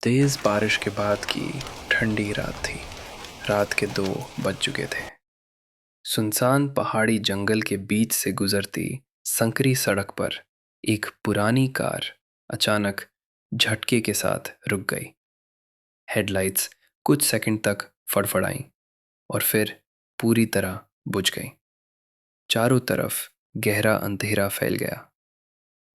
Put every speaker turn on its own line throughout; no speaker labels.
तेज बारिश के बाद की ठंडी रात थी। रात के 2 बज चुके थे। सुनसान पहाड़ी जंगल के बीच से गुजरती संकरी सड़क पर एक पुरानी कार अचानक झटके के साथ रुक गई। हेडलाइट्स कुछ सेकंड तक फड़फड़ाईं और फिर पूरी तरह बुझ गईं। चारों तरफ गहरा अंधेरा फैल गया।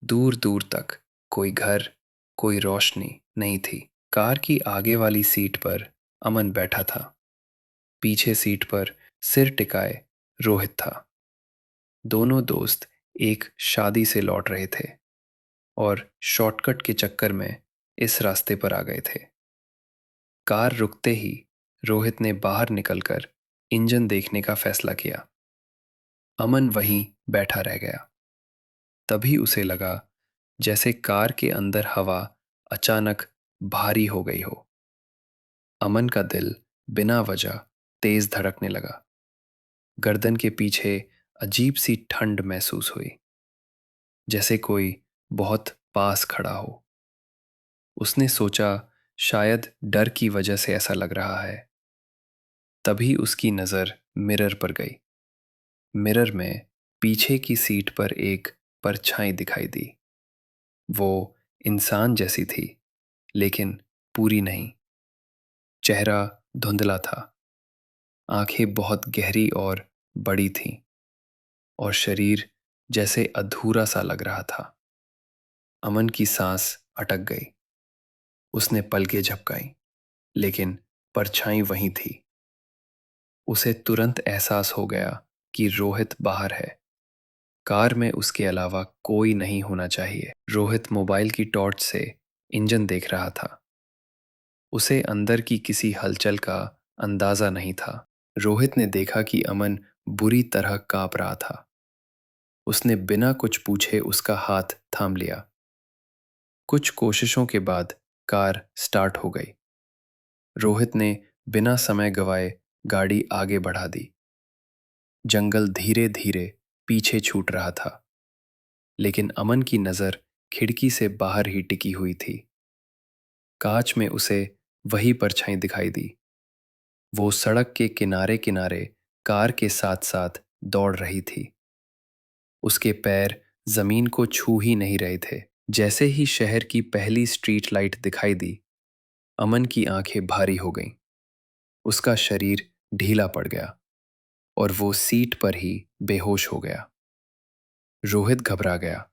दूर दूर तक कोई घर, कोई रोशनी नहीं थी। कार की आगे वाली सीट पर अमन बैठा था। पीछे सीट पर सिर टिकाए रोहित था। दोनों दोस्त एक शादी से लौट रहे थे और शॉर्टकट के चक्कर में इस रास्ते पर आ गए थे। कार रुकते ही रोहित ने बाहर निकलकर इंजन देखने का फैसला किया। अमन वहीं बैठा रह गया। तभी उसे लगा जैसे कार के अंदर हवा अचानक भारी हो गई हो। अमन का दिल बिना वजह तेज धड़कने लगा। गर्दन के पीछे अजीब सी ठंड महसूस हुई, जैसे कोई बहुत पास खड़ा हो। उसने सोचा शायद डर की वजह से ऐसा लग रहा है। तभी उसकी नज़र मिरर पर गई। मिरर में पीछे की सीट पर एक परछाई दिखाई दी। वो इंसान जैसी थी, लेकिन पूरी नहीं। चेहरा धुंधला था, आंखें बहुत गहरी और बड़ी थीं, और शरीर जैसे अधूरा सा लग रहा था। अमन की सांस अटक गई। उसने पलकें झपकाई, लेकिन परछाई वहीं थी। उसे तुरंत एहसास हो गया कि रोहित बाहर है। कार में उसके अलावा कोई नहीं होना चाहिए। रोहित मोबाइल की टॉर्च से इंजन देख रहा था। उसे अंदर की किसी हलचल का अंदाजा नहीं था। रोहित ने देखा कि अमन बुरी तरह कांप रहा था। उसने बिना कुछ पूछे उसका हाथ थाम लिया। कुछ कोशिशों के बाद कार स्टार्ट हो गई। रोहित ने बिना समय गवाए गाड़ी आगे बढ़ा दी। जंगल धीरे धीरे पीछे छूट रहा था, लेकिन अमन की नज़र खिड़की से बाहर ही टिकी हुई थी। कांच में उसे वही परछाई दिखाई दी। वो सड़क के किनारे किनारे कार के साथ साथ दौड़ रही थी। उसके पैर जमीन को छू ही नहीं रहे थे। जैसे ही शहर की पहली स्ट्रीट लाइट दिखाई दी, अमन की आंखें भारी हो गईं। उसका शरीर ढीला पड़ गया और वो सीट पर ही बेहोश हो गया। रोहित घबरा गया,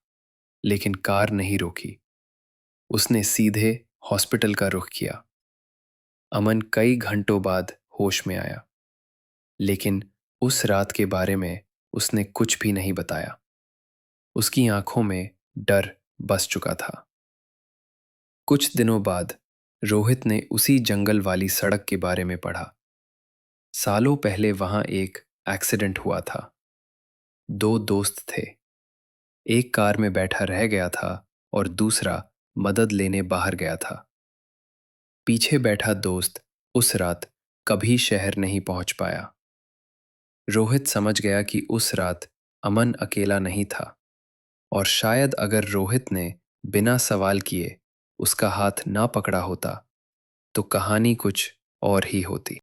लेकिन कार नहीं रोकी। उसने सीधे हॉस्पिटल का रुख किया। अमन कई घंटों बाद होश में आया, लेकिन उस रात के बारे में उसने कुछ भी नहीं बताया। उसकी आंखों में डर बस चुका था। कुछ दिनों बाद रोहित ने उसी जंगल वाली सड़क के बारे में पढ़ा। सालों पहले वहां एक एक्सीडेंट हुआ था। 2 दोस्त थे। एक कार में बैठा रह गया था और दूसरा मदद लेने बाहर गया था। पीछे बैठा दोस्त उस रात कभी शहर नहीं पहुंच पाया। रोहित समझ गया कि उस रात अमन अकेला नहीं था, और शायद अगर रोहित ने बिना सवाल किए उसका हाथ ना पकड़ा होता तो कहानी कुछ और ही होती।